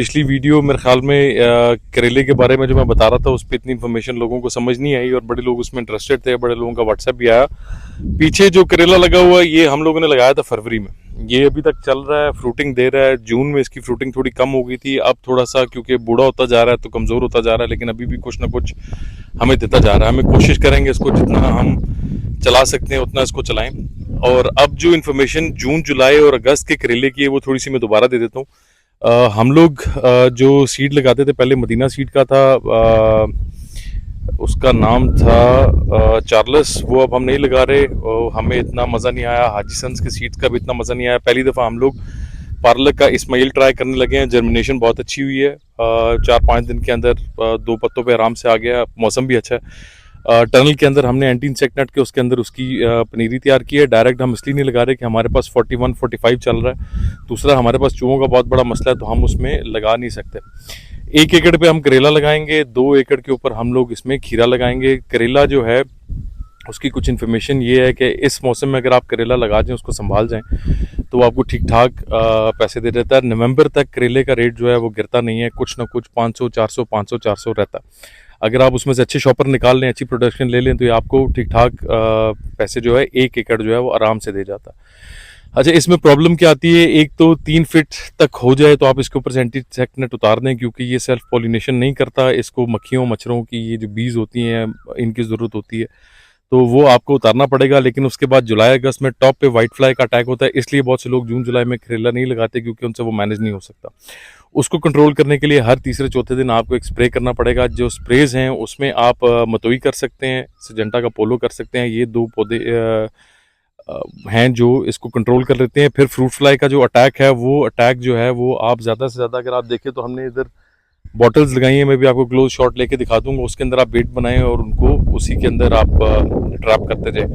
पिछली वीडियो मेरे ख्याल में करेले के बारे में जो मैं बता रहा था उस पर इतनी इन्फॉर्मेशन लोगों को समझ नहीं आई और बड़े लोग उसमें इंटरेस्टेड थे। बड़े लोगों का व्हाट्सएप भी आया। पीछे जो करेला लगा हुआ है ये हम लोगों ने लगाया था फरवरी में। ये अभी तक चल रहा है, फ्रूटिंग दे रहा है। जून में इसकी फ्रूटिंग थोड़ी कम हो गई थी, अब थोड़ा सा क्योंकि बूढ़ा होता जा रहा है तो कमज़ोर होता जा रहा है, लेकिन अभी भी कुछ ना कुछ हमें देता जा रहा है। हमें कोशिश करेंगे इसको जितना हम चला सकते हैं उतना इसको चलाएं। और अब जो इन्फॉर्मेशन जून जुलाई और अगस्त के करेले की है वो थोड़ी सी मैं दोबारा दे देता हूँ। हम लोग जो सीड लगाते थे पहले मदीना सीड का था, उसका नाम था चार्लस। वो अब हम नहीं लगा रहे, हमें इतना मज़ा नहीं आया। हाजी सन्स के सीड्स का भी इतना मज़ा नहीं आया। पहली दफ़ा हम लोग पार्लर का इस्माइल ट्राई करने लगे हैं। जर्मिनेशन बहुत अच्छी हुई है, 4-5 दिन के अंदर 2 पत्तों पे आराम से आ गया। मौसम भी अच्छा है। टनल के अंदर हमने एंटी इंसेक्ट नेट के उसके अंदर उसकी पनीरी तैयार की है। डायरेक्ट हम इसलिए नहीं लगा रहे कि हमारे पास 41-45 चल रहा है। दूसरा हमारे पास चूहों का बहुत बड़ा मसला है तो हम उसमें लगा नहीं सकते। 1 एकड़ पे हम करेला लगाएंगे, 2 एकड़ के ऊपर हम लोग इसमें खीरा लगाएंगे। करेला जो है उसकी कुछ इन्फॉर्मेशन ये है कि इस मौसम में अगर आप करेला लगा जाएं, उसको संभाल जाएं, तो वो आपको ठीक ठाक पैसे दे देता है। नवंबर तक करेले का रेट जो है वो गिरता नहीं है, कुछ ना कुछ 500-400 500-400 रहता है। अगर आप उसमें से अच्छे शॉपर निकाल लें, अच्छी प्रोडक्शन ले लें, तो ये आपको ठीक ठाक पैसे जो है 1 एकड़ जो है वो आराम से दे जाता है। अच्छा, इसमें प्रॉब्लम क्या आती है, एक तो 3 फीट तक हो जाए तो आप इसके ऊपर से एंटी इंसेक्ट नेट उतार दें, क्योंकि ये सेल्फ पॉलिनेशन नहीं करता। इसको मक्खियों मच्छरों की ये जो बीज होती हैं इनकी ज़रूरत होती है, तो वो आपको उतारना पड़ेगा। लेकिन उसके बाद जुलाई अगस्त में टॉप पे वाइट फ्लाई का अटैक होता है, इसलिए बहुत से लोग जून जुलाई में करेला नहीं लगाते, क्योंकि उनसे वो मैनेज नहीं हो सकता। उसको कंट्रोल करने के लिए हर तीसरे चौथे दिन आपको एक स्प्रे करना पड़ेगा। जो स्प्रेज हैं उसमें आप मतोई कर सकते हैं, सिजेंटा का पोलो कर सकते हैं। ये 2 पौधे हैं जो इसको कंट्रोल कर लेते हैं। फिर फ्रूट फ्लाई का जो अटैक है, वो अटैक जो है वो आप ज़्यादा से ज़्यादा, अगर आप देखें तो हमने इधर बॉटल्स लगाई हैं, मैं भी आपको क्लोज शॉट लेके दिखा दूंगा। उसके अंदर आप बेट बनाएं और उनको उसी के अंदर आप ट्रैप करते जाए।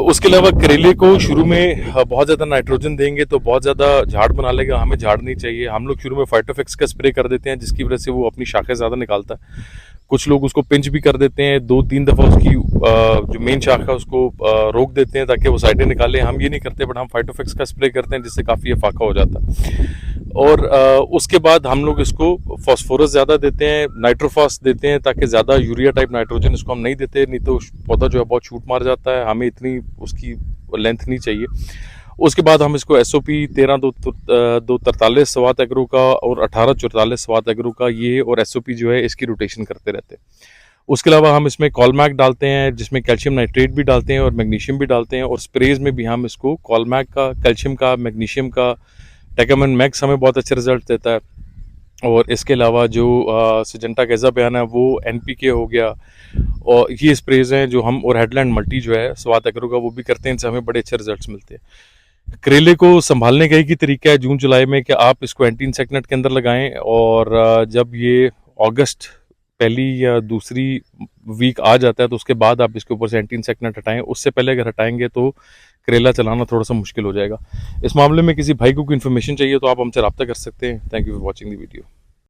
उसके अलावा करेले को शुरू में बहुत ज़्यादा नाइट्रोजन देंगे तो बहुत ज़्यादा झाड़ बना लेगा। हमें झाड़ नहीं चाहिए। हम लोग शुरू में फाइटोफिक्स का स्प्रे कर देते हैं, जिसकी वजह से वो अपनी शाखें ज़्यादा निकालता है। कुछ लोग उसको पिंच भी कर देते हैं, 2-3 दफ़ा उसकी जो मेन शाखा उसको रोक देते हैं ताकि वो साइडें निकाले। हम ये नहीं करते, बट हम फाइटोफिक्स का स्प्रे करते हैं, जिससे काफ़ी अफाका हो जाता है। और उसके बाद हम लोग इसको फॉस्फोरस ज़्यादा देते हैं, नाइट्रोफॉस देते हैं, ताकि ज़्यादा यूरिया टाइप नाइट्रोजन इसको हम नहीं देते, नहीं तो पौधा जो है बहुत छूट मार जाता है। हमें इतनी उसकी लेंथ नहीं चाहिए। उसके बाद हम इसको SOP 13-2-43 स्वात एग्रो का और 18-44 स्वात एग्रो का, ये और SOP जो है इसकी रोटेशन करते रहते हैं। उसके अलावा हम इसमें कॉलमैक डालते हैं, जिसमें कैल्शियम नाइट्रेट भी डालते हैं और मैग्नीशियम भी डालते हैं। और स्प्रेज में भी हम इसको कॉलमैक का, कैल्शियम का, मैग्नीशियम का, टेकामन मैक्स हमें बहुत अच्छे रिजल्ट देता है। और इसके अलावा जो सिजेंटा कैज़ा बयान है वो NPK हो गया, और ये स्प्रेज हैं जो हम, और हेडलैंड मल्टी जो है स्वात एग्रो का, वो भी करते हैं। इनसे हमें बड़े अच्छे रिजल्ट्स मिलते हैं। करेले को संभालने का एक ही तरीका है जून जुलाई में कि आप इसको एंटी इंसेक्ट नेट के अंदर लगाएं, और जब ये अगस्त पहली या दूसरी वीक आ जाता है तो उसके बाद आप इसके ऊपर से एंटी इंसेक्ट नेट हटाएं। उससे पहले अगर हटाएंगे तो करेला चलाना थोड़ा सा मुश्किल हो जाएगा। इस मामले में किसी भाई को कोई इन्फॉर्मेशन चाहिए तो आप हमसे रब्ता कर सकते हैं। Thank you for watching the video.